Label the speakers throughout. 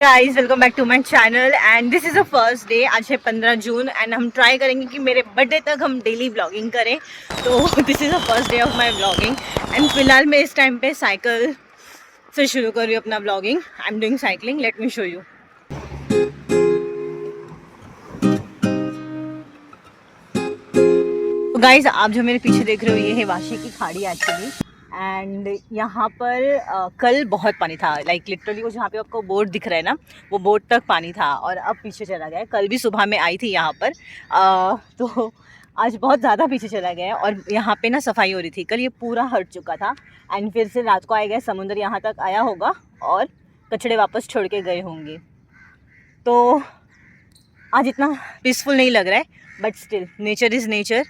Speaker 1: Guys welcome back to my channel and this is the first day. आज है 15 जून and हम try करेंगे कि मेरे बर्थडे तक हम डेली ब्लॉगिंग करें। तो this is the first day of my blogging and फिलहाल मैं इस टाइम पे साइकिल से शुरू कर रही हूँ अपना blogging. I am doing cycling, late me show you. तो गाइज आप जो मेरे पीछे देख रहे हो ये है वाशी की खाड़ी एक्चुअली। एंड यहाँ पर कल बहुत पानी था, लाइक लिटरली वो जहाँ पे आपको बोट दिख रहा है ना, वो बोट तक पानी था और अब पीछे चला गया है। कल भी सुबह में आई थी यहाँ पर तो आज बहुत ज़्यादा पीछे चला गया है और यहाँ पे ना सफाई हो रही थी। कल ये पूरा हट चुका था एंड फिर से रात को आएगा, समुद्र यहाँ तक आया होगा और कचड़े वापस छोड़ के गए होंगे। तो आज इतना पीसफुल नहीं लग रहा है, but still nature is nature.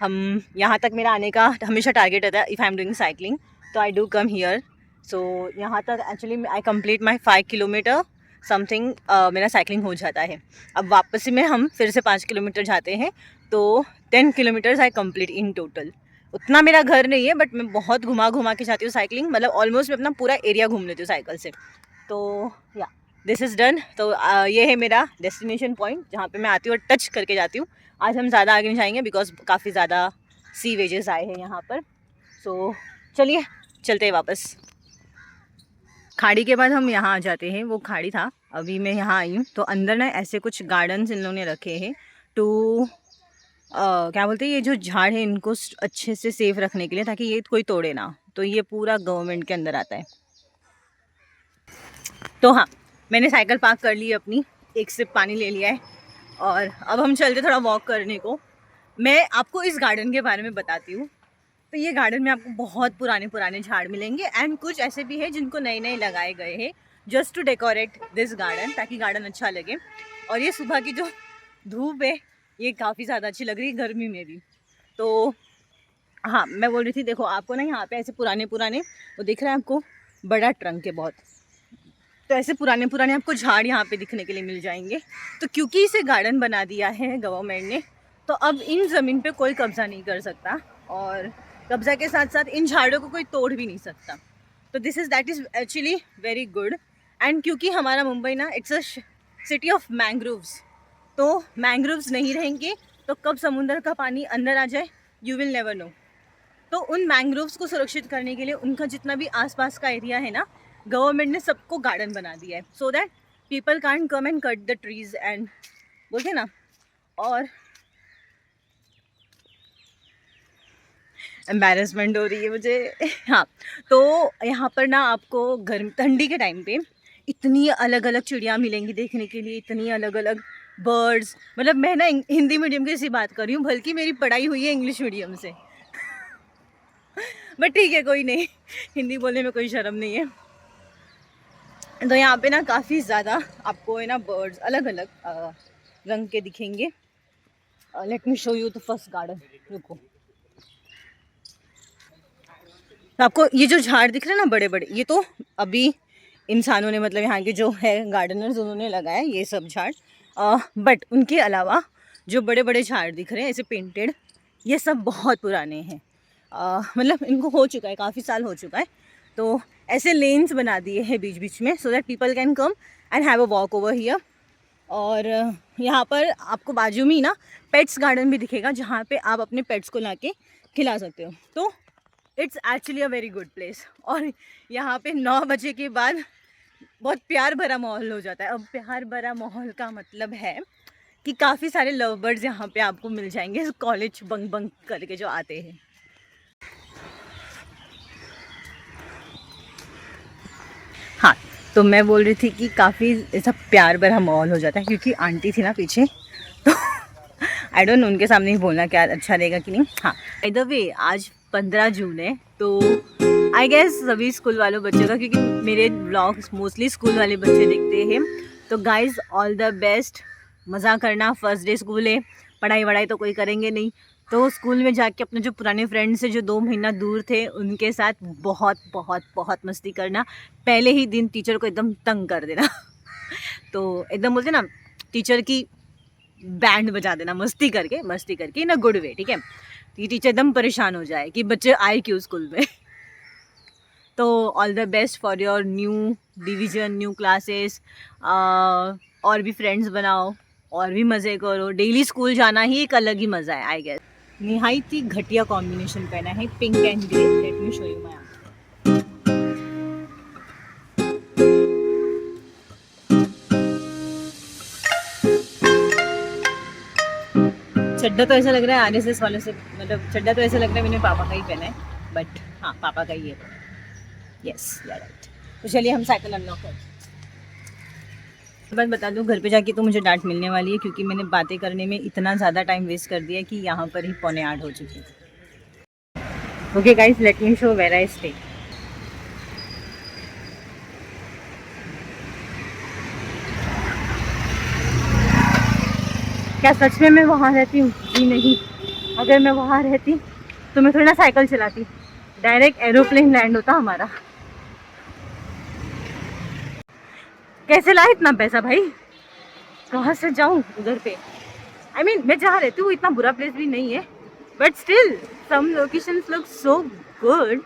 Speaker 1: हम यहाँ तक मेरा आने का हमेशा टारगेट रहता है। If I am doing cycling तो आई डू कम हियर। सो यहाँ तक actually I complete my 5 kilometre something मेरा साइकिलिंग हो जाता है। अब वापसी में हम फिर से 5 किलोमीटर जाते हैं तो 10 kilometres I complete in total. उतना मेरा घर नहीं है बट मैं बहुत घुमा घुमा के जाती हूँ साइकिलिंग, मतलब ऑलमोस्ट मैं अपना पूरा एरिया घूम लेती हूँ साइकिल से। तो या दिस इज़ डन। तो ये है मेरा डेस्टिनेशन पॉइंट जहाँ पे मैं आती हूँ और टच करके जाती हूँ। आज हम ज़्यादा आगे नहीं जाएंगे बिकॉज काफ़ी ज़्यादा सी वेजेस आए हैं यहाँ पर। सो चलिए चलते हैं वापस। खाड़ी के बाद हम यहाँ आ जाते हैं। वो खाड़ी था, अभी मैं यहाँ आई हूँ तो अंदर ना ऐसे कुछ गार्डन्स इन लोगों ने रखे हैं टू क्या बोलते हैं, ये जो झाड़ है इनको अच्छे से सेफ रखने के लिए ताकि ये कोई तोड़े ना। तो ये पूरा गवर्नमेंट के अंदर आता है। तो हाँ, मैंने साइकिल पार्क कर ली अपनी, एक सिप पानी ले लिया है और अब हम चलते थोड़ा वॉक करने को। मैं आपको इस गार्डन के बारे में बताती हूँ। तो ये गार्डन में आपको बहुत पुराने पुराने झाड़ मिलेंगे एंड कुछ ऐसे भी हैं जिनको नए नए लगाए गए हैं just to decorate this garden, ताकि गार्डन अच्छा लगे। और ये सुबह की जो धूप है ये काफ़ी ज़्यादा अच्छी लग रही है गर्मी में भी। तो हाँ, मैं बोल रही थी देखो आपको ना यहाँ पे ऐसे पुराने पुराने वो दिख रहा है आपको, बड़ा ट्रंक है बहुत। तो ऐसे पुराने पुराने आपको झाड़ यहाँ पे दिखने के लिए मिल जाएंगे। तो क्योंकि इसे गार्डन बना दिया है गवर्नमेंट ने, तो अब इन ज़मीन पे कोई कब्ज़ा नहीं कर सकता और कब्ज़ा के साथ साथ इन झाड़ों को कोई तोड़ भी नहीं सकता। तो that is actually very good. And क्योंकि हमारा मुंबई ना it's a city of mangroves, तो मैंग्रोव्स नहीं रहेंगे तो कब समुद्र का पानी अंदर आ जाए यू विल नेवर नो। तो उन मैंग्रोव्स को सुरक्षित करने के लिए उनका जितना भी आसपास का एरिया है ना, गवर्नमेंट ने सबको गार्डन बना दिया है so that people can't come and cut the trees and बोलते ना। और एम्बैरेसमेंट हो रही है मुझे हाँ, तो यहाँ पर ना आपको गर्म ठंडी के टाइम पे इतनी अलग अलग चिड़िया मिलेंगी देखने के लिए, इतनी अलग अलग बर्ड्स। मतलब मैं ना हिंदी मीडियम की सी बात कर रही हूँ, बल्कि मेरी पढ़ाई हुई है इंग्लिश मीडियम से बट ठीक है कोई नहीं, हिंदी बोलने में कोई शर्म नहीं है। तो यहाँ पे ना काफ़ी ज़्यादा आपको है ना बर्ड्स अलग अलग रंग के दिखेंगे। Late me show you the first garden. रुको, तो आपको ये जो झाड़ दिख रहे हैं ना बड़े बड़े, ये तो अभी इंसानों ने, मतलब यहाँ के जो है गार्डनर्स उन्होंने लगाया ये सब झाड़। बट उनके अलावा जो बड़े बड़े झाड़ दिख रहे हैं ऐसे पेंटेड, ये सब बहुत पुराने हैं। मतलब इनको हो चुका है, काफ़ी साल हो चुका है। तो ऐसे लेन्स बना दिए हैं बीच बीच में so that people can come and have a walk over here. और यहाँ पर आपको बाजू में ही ना पेट्स गार्डन भी दिखेगा जहाँ पे आप अपने पेट्स को लाके खिला सकते हो। तो it's actually a very good place. और यहाँ पे 9 बजे के बाद बहुत प्यार भरा माहौल हो जाता है। अब प्यार भरा माहौल का मतलब है कि काफ़ी सारे लव बर्ड्स यहाँ पे आपको मिल जाएंगे, कॉलेज बंक बंक करके जो आते हैं। हाँ, तो मैं बोल रही थी कि काफ़ी ऐसा प्यार भरा माहौल हो जाता है क्योंकि आंटी थी ना पीछे, तो आई डोंट नो उनके सामने ही बोलना क्या अच्छा रहेगा कि नहीं। हाँ, बाय द वे आज 15 जून है तो आई गेस सभी स्कूल वालों बच्चों का, क्योंकि मेरे ब्लॉग्स मोस्टली स्कूल वाले बच्चे देखते हैं। तो गाइज ऑल द बेस्ट, मज़ा करना। फर्स्ट डे स्कूल है, पढ़ाई वढ़ाई तो कोई करेंगे नहीं, तो स्कूल में जाके अपने जो पुराने फ्रेंड्स से जो 2 महीना दूर थे उनके साथ बहुत बहुत बहुत मस्ती करना। पहले ही दिन टीचर को एकदम तंग कर देना तो एकदम बोलते ना टीचर की बैंड बजा देना मस्ती करके इन अ गुड वे, ठीक है। ये टीचर एकदम परेशान हो जाए कि बच्चे आए क्यों स्कूल में तो all the best for your new division, new classes. और भी फ्रेंड्स बनाओ और भी मज़े करो। डेली स्कूल जाना ही एक अलग ही मज़ा है आई गेस। निहायत ही घटिया कॉम्बिनेशन पहना है, pink and grey. Let me show you my. Chadha तो ऐसा लग रहा है आरएसएस वालों से, मतलब चड्डा तो ऐसा लग रहा है मैंने पापा का ही पहना है, बट हाँ पापा का ही है। Yes right. तो चलिए हम साइकिल अनलॉक करते। बात बता दूं, घर पे जाके तो मुझे डांट मिलने वाली है क्योंकि मैंने बातें करने में इतना ज़्यादा टाइम वेस्ट कर दिया कि यहाँ पर ही 7:45 हो चुकी है। Okay guys, let me show where I stay. क्या सच में मैं वहाँ रहती हूँ? जी नहीं। अगर मैं वहाँ रहती तो मैं थोड़ी ना साइकिल चलाती, डायरेक्ट एरोप्लेन लैंड होता हमारा। कैसे लाए इतना पैसा भाई? कहाँ से जाऊँ उधर पे? I mean, मैं जहाँ रहती हूँ इतना बुरा प्लेस भी नहीं है, but still some locations look so good.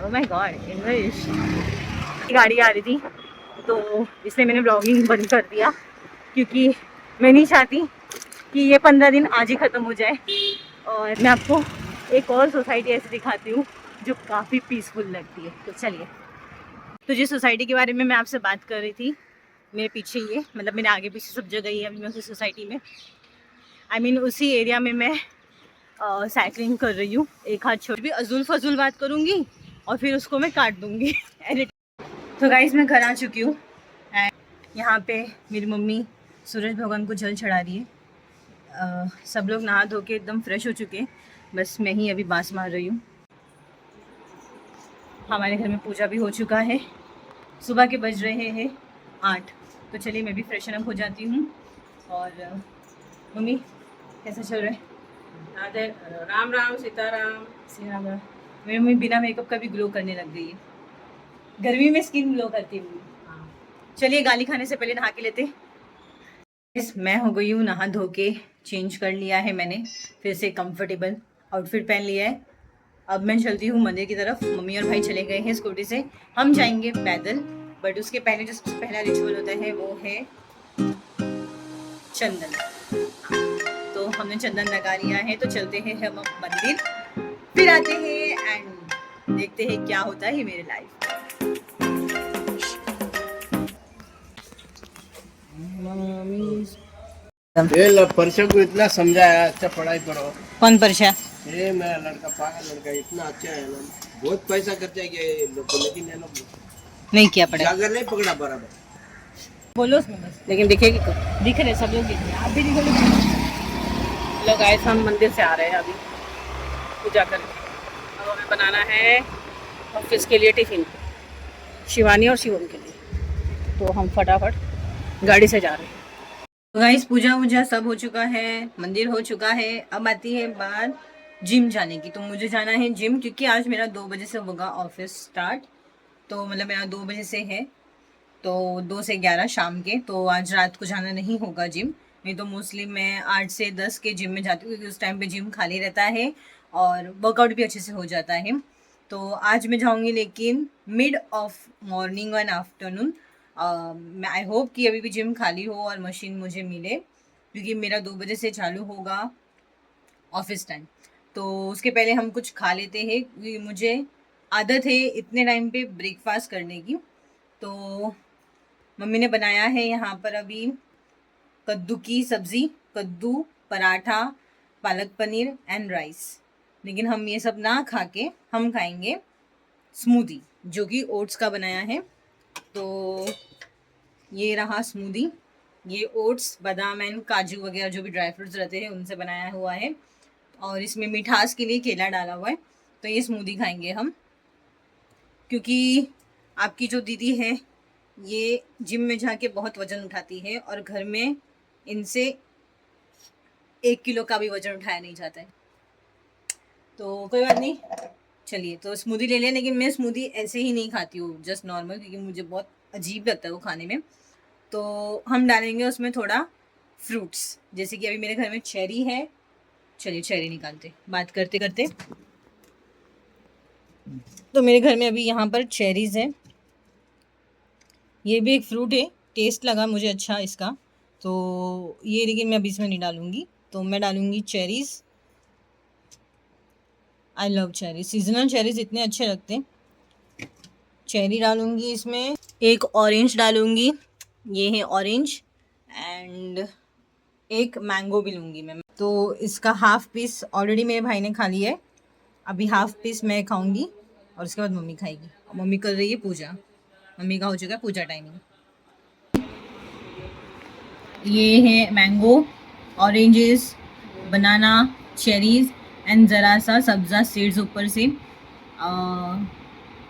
Speaker 1: Oh my god, English. गाड़ी आ रही थी तो इसलिए मैंने ब्लॉगिंग बंद कर दिया क्योंकि मैं नहीं चाहती कि ये 15 दिन आज ही ख़त्म हो जाए। और मैं आपको एक और सोसाइटी ऐसी दिखाती हूँ जो काफ़ी पीसफुल लगती है। तो चलिए, तो जिस सोसाइटी के बारे में मैं आपसे बात कर रही थी, मेरे पीछे ये, मतलब मेरे आगे पीछे सब जगह ही है। अभी मैं उसी सोसाइटी में, आई मीन उसी एरिया में मैं साइकिलिंग कर रही हूँ। एक हाथ छोड़ भी अजूल फजूल बात करूँगी और फिर उसको मैं काट दूँगी। तो गाइस मैं घर आ चुकी हूँ एंड यहाँ पे मेरी मम्मी सूरज भगवान को जल चढ़ा रही है। सब लोग नहा धो के एकदम फ्रेश हो चुके हैं, बस मैं ही अभी बांस मार रही हूँ। हमारे घर में पूजा भी हो चुका है। सुबह के बज रहे हैं 8। तो चलिए मैं भी फ्रेशन अप हो जाती हूँ। और मम्मी कैसा चल रहा है?
Speaker 2: राम राम सीताराम।
Speaker 1: सीताराम। मेरी मम्मी बिना मेकअप का भी ग्लो करने लग गई है। गर्मी में स्किन ग्लो करती है। चलिए गाली खाने से पहले नहा के लेते। मैं हो गई हूँ नहा धो के, चेंज कर लिया है मैंने, फिर से कंफर्टेबल आउटफिट पहन लिया है। अब मैं चलती हूँ मंदिर की तरफ। मम्मी और भाई चले गए हैं स्कूटी से, हम जाएंगे पैदल। बट उसके पहले जो सबसे पहला रिचुअल होता है वो है चंदन। तो हमने चंदन लगा लिया है, तो चलते हैं हम अब मंदिर, फिर आते हैं एंड देखते हैं क्या होता है मेरे लाइफ।
Speaker 2: परसों को इतना समझाया, अच्छा पढ़ाई करो।
Speaker 1: कौन परछा?
Speaker 2: ये मेरा लड़का, पागल लड़का, इतना अच्छा है ना, बहुत पैसा खर्चा किया ये लोग को, लेकिन ये लोग
Speaker 1: नहीं किया पढ़ाई,
Speaker 2: जागर नहीं पकड़ा बराबर।
Speaker 1: बोलो उसमें बस। लेकिन दिखेगी तो दिख रहे, सब लोग दिख रहे हैं, आप भी दिखो।
Speaker 3: लोग आए, हम मंदिर से आ रहे हैं अभी पूजा करके। अब हमें बनाना है ऑफिस के लिए टिफिन, शिवानी और शिवम के लिए। तो हम फटाफट गाड़ी से जा रहे हैं।
Speaker 1: तो गाइस पूजा वूजा सब हो चुका है, मंदिर हो चुका है। अब आती है बात जिम जाने की। तो मुझे जाना है जिम क्योंकि आज मेरा 2 बजे से होगा ऑफिस स्टार्ट। तो मतलब मेरा 2 बजे से है, तो 2 से 11 शाम के। तो आज रात को जाना नहीं होगा जिम। नहीं तो मोस्टली मैं 8 से 10 के जिम में जाती हूँ क्योंकि उस टाइम पे जिम खाली रहता है और वर्कआउट भी अच्छे से हो जाता है। तो आज मैं जाऊँगी लेकिन mid of morning and afternoon. मैं आई होप कि अभी भी जिम खाली हो और मशीन मुझे मिले क्योंकि मेरा 2 बजे से चालू होगा ऑफिस टाइम। तो उसके पहले हम कुछ खा लेते हैं क्योंकि मुझे आदत है इतने टाइम पे ब्रेकफास्ट करने की। तो मम्मी ने बनाया है यहाँ पर अभी कद्दू की सब्ज़ी, कद्दू, पराठा, पालक पनीर एंड राइस। लेकिन हम ये सब ना खा के हम खाएंगे स्मूदी जो कि ओट्स का बनाया है। तो ये रहा स्मूदी। ये ओट्स, बादाम एंड काजू वगैरह जो भी ड्राई फ्रूट्स रहते हैं उनसे बनाया हुआ है और इसमें मिठास के लिए केला डाला हुआ है। तो ये स्मूदी खाएंगे हम क्योंकि आपकी जो दीदी है ये जिम में जाके बहुत वज़न उठाती है और घर में इनसे 1 किलो का भी वज़न उठाया नहीं जाता है। तो कोई बात नहीं, चलिए तो स्मूदी ले लिया। लेकिन मैं स्मूदी ऐसे ही नहीं खाती हूँ, जस्ट नॉर्मल, क्योंकि मुझे बहुत अजीब लगता है वो खाने में। तो हम डालेंगे उसमें थोड़ा फ्रूट्स, जैसे कि अभी मेरे घर में चेरी है। चलिए चेरी निकालते बात करते करते। तो मेरे घर में अभी यहाँ पर चेरीज़ है, ये भी एक फ्रूट है, टेस्ट लगा मुझे अच्छा इसका, तो ये लेकिन मैं अभी इसमें नहीं डालूँगी, तो मैं डालूँगी cherries. I love cherry, seasonal cherries इतने अच्छे लगते हैं। चेरी डालूँगी इसमें, एक ऑरेंज डालूँगी, ये है ऑरेंज, एंड एक मैंगो भी लूँगी मैं। तो इसका हाफ पीस ऑलरेडी मेरे भाई ने खा लिया है, अभी हाफ पीस मैं खाऊंगी और उसके बाद मम्मी खाएगी। और मम्मी कर रही है पूजा, मम्मी का हो चुका है पूजा टाइमिंग। ये है mango, oranges, banana, cherries and ज़रा सा सब्ज़ा सीड्स ऊपर से।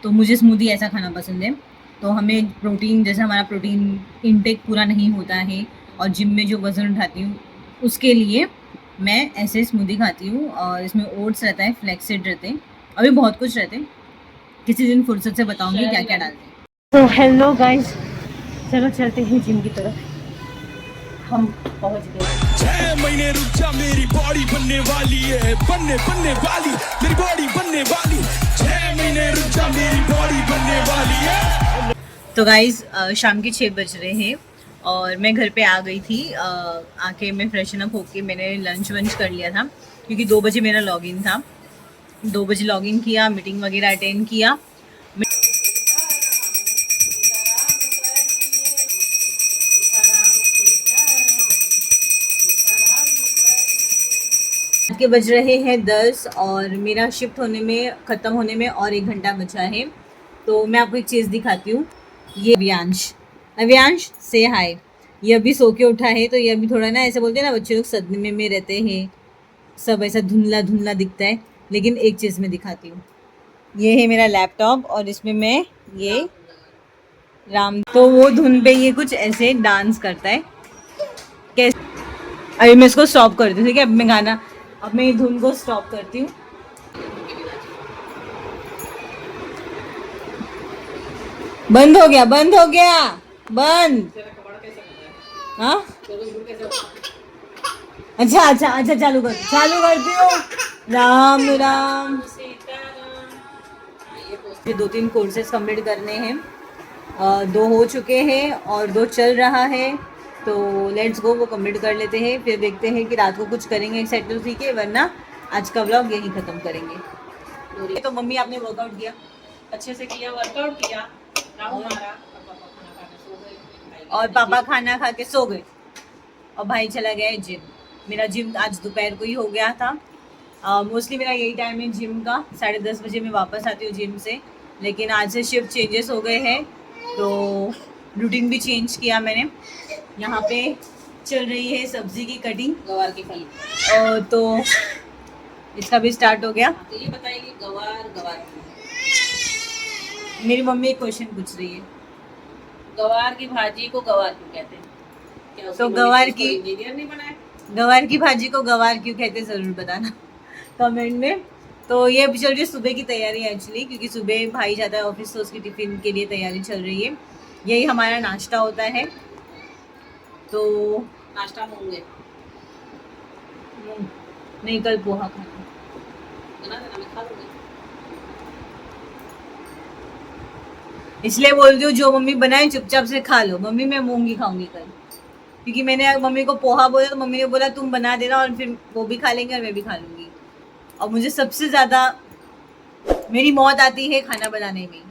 Speaker 1: तो मुझे स्मूदी ऐसा खाना पसंद है, तो हमें प्रोटीन, जैसे हमारा प्रोटीन इनटेक पूरा नहीं होता है और जिम में जो वज़न उठाती हूँ उसके लिए मैं ऐसे स्मूदी खाती हूँ। और इसमें ओट्स रहता है, फ्लैक्सीड रहते हैं, अभी बहुत कुछ रहते हैं, किसी दिन फुर्सत से बताऊँगी क्या क्या डालते हैं। तो हेलो गाइस, चलो चलते हैं जिम की तरफ, हम पहुँच गए।
Speaker 4: 6 महीने रुक जा, मेरी बॉडी बनने वाली है, बनने वाली, मेरी बॉडी बनने वाली। 6 महीने रुक जा, मेरी बॉडी बनने वाली है।
Speaker 1: तो गाइस शाम के 6 बज रहे हैं और मैं घर पे आ गई थी। आके मैं फ्रेशन अप होके मैंने लंच वंच कर लिया था, क्योंकि 2 बजे मेरा लॉगिन था। 2 बजे लॉगिन किया, मीटिंग वगैरह अटेंड किया। के बज रहे हैं 10 और मेरा शिफ्ट होने में, ख़त्म होने में और 1 घंटा बचा है। तो मैं आपको एक चीज़ दिखाती हूँ। ये अव्यांश से हाय, ये अभी सो के उठा है, तो ये अभी थोड़ा ना ऐसे बोलते हैं ना बच्चे लोग सदमे में रहते हैं, सब ऐसा धुंधला धुंधला दिखता है। लेकिन एक चीज़ मैं दिखाती हूँ, ये है मेरा लैपटॉप और इसमें मैं ये राम, तो वो धुन पे ये कुछ ऐसे डांस करता है। कैसे, अभी मैं इसको स्टॉप कर दूँ, ठीक है? अब मैं गाना, अब मैं धुन को स्टॉप करती हूँ। बंद हो गया, बंद। हाँ, अच्छा चालू करती हूँ। राम राम। ये 2-3 कोर्सेज कंप्लीट करने हैं, 2 हो चुके हैं और 2 चल रहा है, तो लेट्स गो, वो कंप्लीट कर लेते हैं, फिर देखते हैं कि रात को कुछ करेंगे एक्साइटेड, ठीक है? वरना आज का व्लॉग यहीं ख़त्म करेंगे। तो मम्मी आपने वर्कआउट किया?
Speaker 3: अच्छे से किया, वर्कआउट किया, राहु मारा
Speaker 1: और पापा खाना खा के सो गए और भाई चला गया है जिम। मेरा जिम आज दोपहर को ही हो गया था। मोस्टली मेरा यही टाइम है जिम का, 10:30 बजे मैं वापस आती हूँ जिम से, लेकिन आज से शिफ्ट चेंजेस हो गए हैं, तो रूटीन भी चेंज किया मैंने। यहाँ पे चल रही है सब्जी की कटिंग,
Speaker 3: गवार की फली।
Speaker 1: तो इसका भी स्टार्ट हो गया।
Speaker 3: तो ये बताइए कि गवार
Speaker 1: मेरी मम्मी एक क्वेश्चन पूछ रही है,
Speaker 3: गवार की भाजी को गवार क्यों कहते हैं? क्या उसकी
Speaker 1: तो
Speaker 3: मम्मी
Speaker 1: गवार
Speaker 3: ने उसको
Speaker 1: की-
Speaker 3: इंजीनियर नहीं बनाया?
Speaker 1: गवार की भाजी को गवार क्यों कहते हैं ज़रूर बताना कमेंट में। तो ये अभी चल रही है सुबह की तैयारी एक्चुअली, क्योंकि सुबह भाई जाता है ऑफिस, तो उसकी टिफ़िन के लिए तैयारी चल रही है। यही हमारा नाश्ता होता है। तो
Speaker 3: नाश्ता में होंगे
Speaker 1: नहीं, कल पोहा खाना।
Speaker 3: बना देना, मैं खा लूंगी।
Speaker 1: इसलिए बोल रही हूँ, जो मम्मी बनाए चुपचाप से खा लो। मम्मी मैं मूंग ही खाऊंगी कल, क्योंकि मैंने मम्मी को पोहा बोला, तो मम्मी ने बोला तुम बना देना और फिर वो भी खा लेंगे और मैं भी खा लूँगी। और मुझे सबसे ज़्यादा मेरी मौत आती है खाना बनाने में।